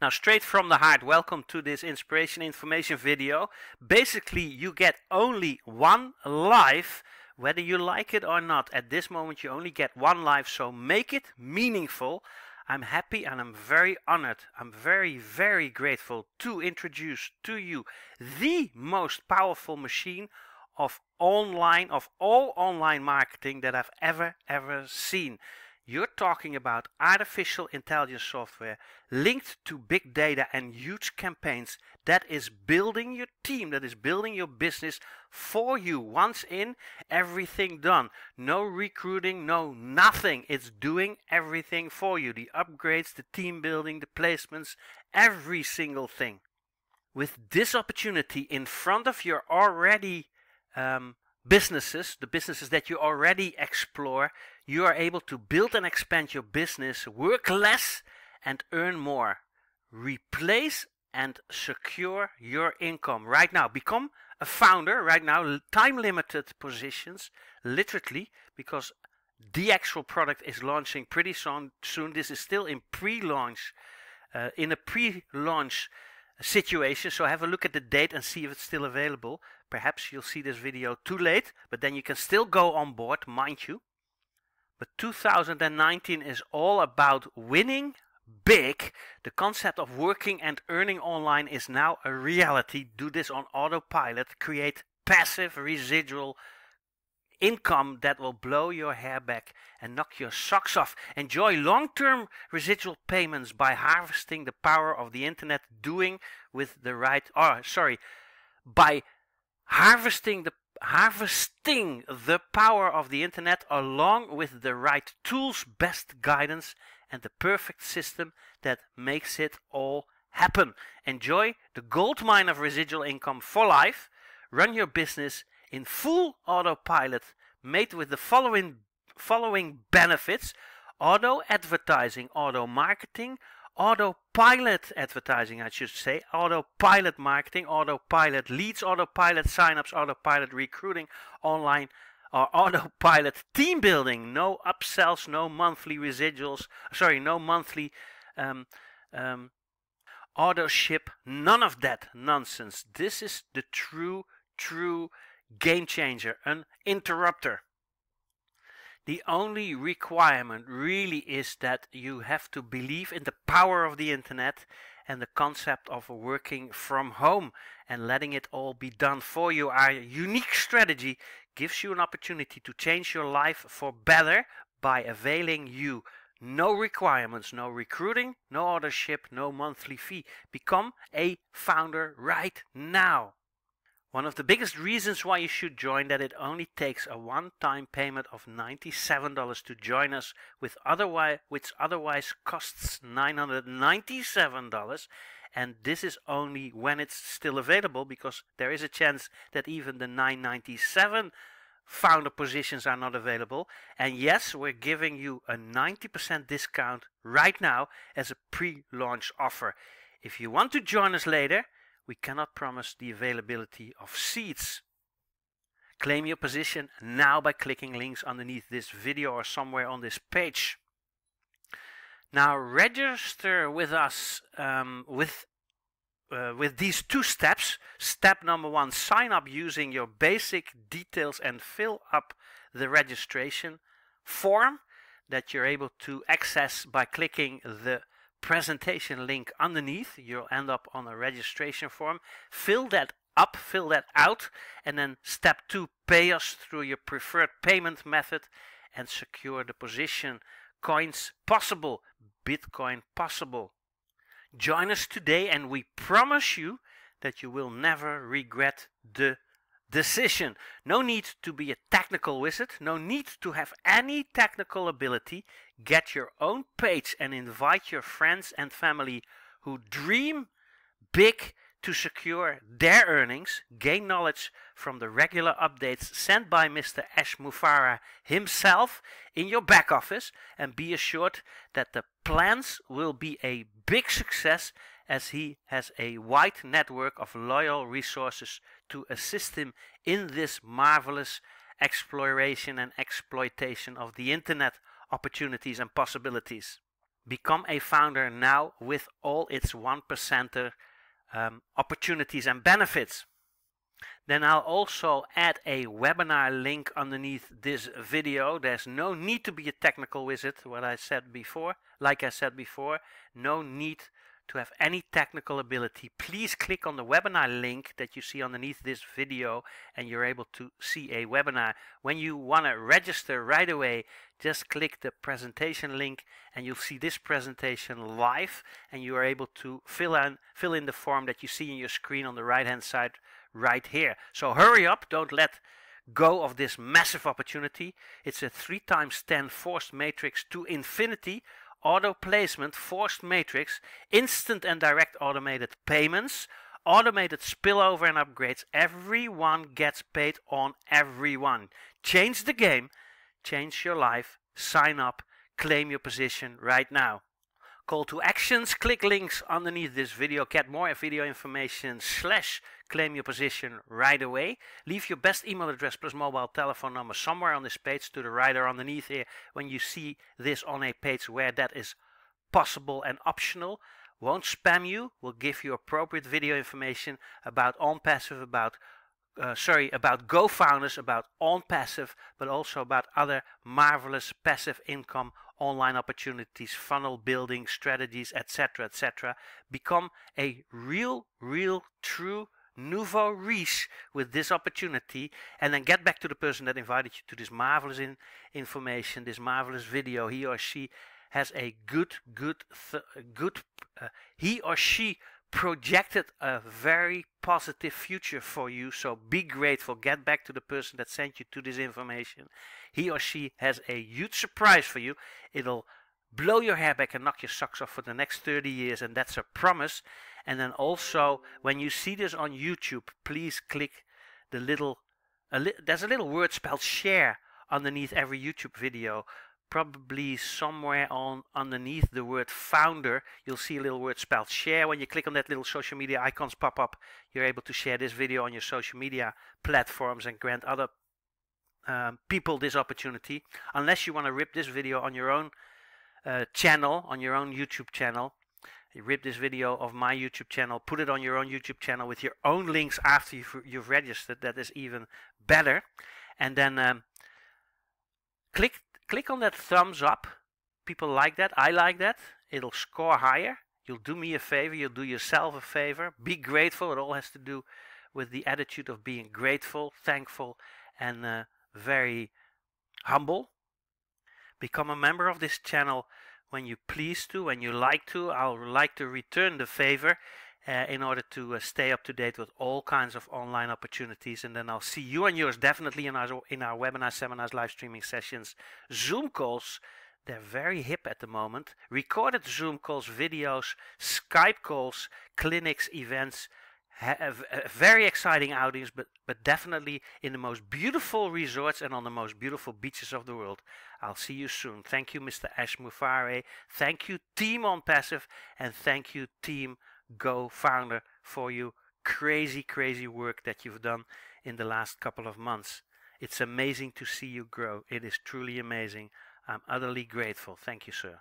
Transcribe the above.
Now, straight from the heart, welcome to this inspiration information video. Basically, you get only one live, whether you like it or not. At this moment, you only get one live, so make it meaningful. I'm happy and I'm very honored. I'm very, very grateful to introduce to you the most powerful machine of all online marketing that I've ever seen. You're talking about artificial intelligence software linked to big data and huge campaigns that is building your team, that is building your business for you. Once in, everything done. No recruiting, no nothing. It's doing everything for you. The upgrades, the team building, the placements, every single thing. With this opportunity in front of your already businesses, the businesses that you already explore, you are able to build and expand your business, work less and earn more. Replace and secure your income right now. Become a founder right now. Time limited positions, literally, because the actual product is launching pretty soon. This is still in pre-launch, in a pre-launch situation, so have a look at the date and see if it's still available. Perhaps you'll see this video too late, but then you can still go on board, mind you. But 2019 is all about winning big. The concept of working and earning online is now a reality. Do this on autopilot. Create passive residual income that will blow your hair back and knock your socks off. Enjoy long-term residual payments by harvesting the power of the internet, by harvesting the power of the internet along with the right tools, best guidance, and the perfect system that makes it all happen. Enjoy the gold mine of residual income for life. Run your business in full autopilot, made with the following benefits: auto advertising, auto marketing, autopilot advertising, I should say, autopilot marketing, autopilot leads, autopilot signups, autopilot recruiting online, or autopilot team building. No upsells, no monthly residuals, no monthly auto ship, none of that nonsense. This is the true game changer, an interrupter. The only requirement really is that you have to believe in the power of the internet and the concept of working from home and letting it all be done for you. Our unique strategy gives you an opportunity to change your life for better by availing you. No requirements, no recruiting, no authorship, no monthly fee. Become a founder right now. One of the biggest reasons why you should join, that it only takes a one-time payment of $97 to join us, which otherwise costs $997, and this is only when it's still available, because there is a chance that even the $997 founder positions are not available. And yes, we're giving you a 90% discount right now as a pre-launch offer. If you want to join us later, we cannot promise the availability of seats. Claim your position now by clicking links underneath this video or somewhere on this page. Now register with us with these two steps. Step number 1, sign up using your basic details and fill up the registration form that you're able to access by clicking the presentation link underneath. You'll end up on a registration form. Fill that up, fill that out, and then step 2, pay us through your preferred payment method and secure the position. Coins possible, Bitcoin possible. Join us today and we promise you that you will never regret the decision. No need to be a technical wizard, no need to have any technical ability. Get your own page and invite your friends and family who dream big to secure their earnings. Gain knowledge from the regular updates sent by Mr. Ash Mufara himself in your back office, and be assured that the plans will be a big success, as he has a wide network of loyal resources to assist him in this marvelous exploration and exploitation of the internet opportunities and possibilities. Become a founder now with all its 1%er opportunities and benefits. Then I'll also add a webinar link underneath this video. There's no need to be a technical wizard, like I said before, no need to have any technical ability. Please click on the webinar link that you see underneath this video and you're able to see a webinar. When you want to register right away, just click the presentation link and you'll see this presentation live, and you are able to fill in the form that you see in your screen on the right hand side right here. So hurry up, don't let go of this massive opportunity. It's a 3x10 forced matrix to infinity auto placement forced matrix, instant and direct automated payments, automated spillover and upgrades. Everyone gets paid on everyone. Change the game, change your life, sign up, claim your position right now. Call to actions, click links underneath this video, get more video information / claim your position right away. Leave your best email address plus mobile telephone number somewhere on this page to the right or underneath here when you see this on a page where that is possible and optional. Won't spam you, will give you appropriate video information about Onpassive, about Go Founders, about Onpassive, but also about other marvelous passive income online opportunities, funnel building strategies, etc., etc. Become a real, true nouveau riche with this opportunity, and then get back to the person that invited you to this marvelous information, this marvelous video. He or she has a he or she projected a very positive future for you, so be grateful. Get back to the person that sent you to this information. He or she has a huge surprise for you. It'll blow your hair back and knock your socks off for the next 30 years, and that's a promise. And then also, when you see this on YouTube, please click the there's a little word spelled share underneath every YouTube video. Probably somewhere underneath the word founder, you'll see a little word spelled share. When you click on that little social media icons pop up, you're able to share this video on your social media platforms and grant other people this opportunity. Unless you want to rip this video on your own channel, on your own YouTube channel. You rip this video of my YouTube channel, put it on your own YouTube channel with your own links after you've registered. That is even better. And then click on that thumbs up. People like that. I like that. It'll score higher. You'll do me a favor. You'll do yourself a favor. Be grateful. It all has to do with the attitude of being grateful, thankful, and very humble. Become a member of this channel when you please to, when you like to. I'll like to return the favor in order to stay up to date with all kinds of online opportunities. And then I'll see you and yours definitely in our webinars, seminars, live streaming sessions, Zoom calls. They're very hip at the moment. Recorded Zoom calls, videos, Skype calls, clinics, events. Very exciting outings, but definitely in the most beautiful resorts and on the most beautiful beaches of the world. I'll see you soon. Thank you, Mr. Ash Mufare. Thank you, Team Onpassive, and thank you, Team Go Founder, for your crazy work that you've done in the last couple of months. It's amazing to see you grow. It is truly amazing. I'm utterly grateful. Thank you, sir.